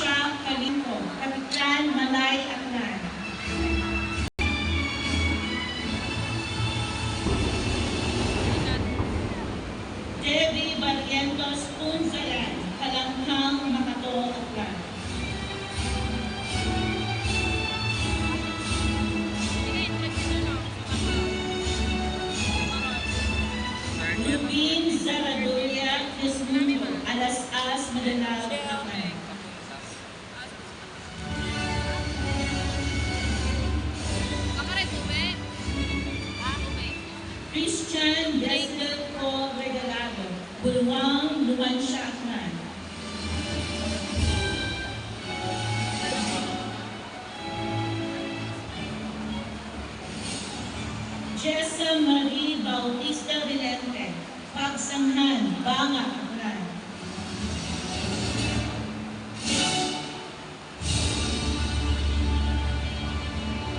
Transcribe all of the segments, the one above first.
Patricia Calimpo, Kapitlan Malay Aklan. Debbie Barrientos Punzalan, Kalanghang Makato Aklan. Rubin Zaradoya Desmundo, Alas-As, Madanao, Aklan. Christian Desel Co. Regalado, Bulwang, Lumansya, Aklan. Jessa Marie Bautista Vilente, Pagsanghan, Banga, Aklan.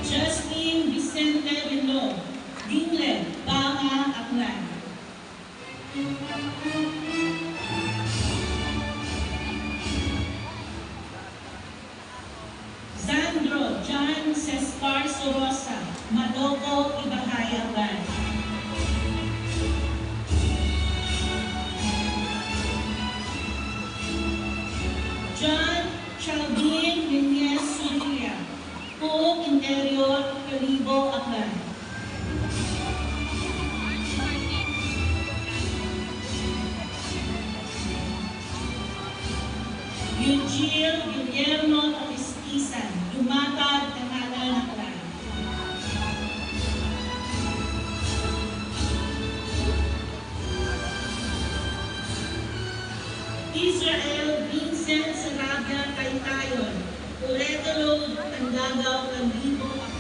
Justine Vicente Vilo, Dingle, Banga, Aklan. Sandro John Cespar Sorosa, Madoco, Ibahay, Aklan. John Chalvin Nunez Suria, Pug Interior, Calibo, Aklan. Eugene Guillermo Tapistisan, Dumatag, Tangalan, Aklan. Israel Vincent Sarabia Kaitayon, Loreto Road, Tandagaw, Calibo, Aklan.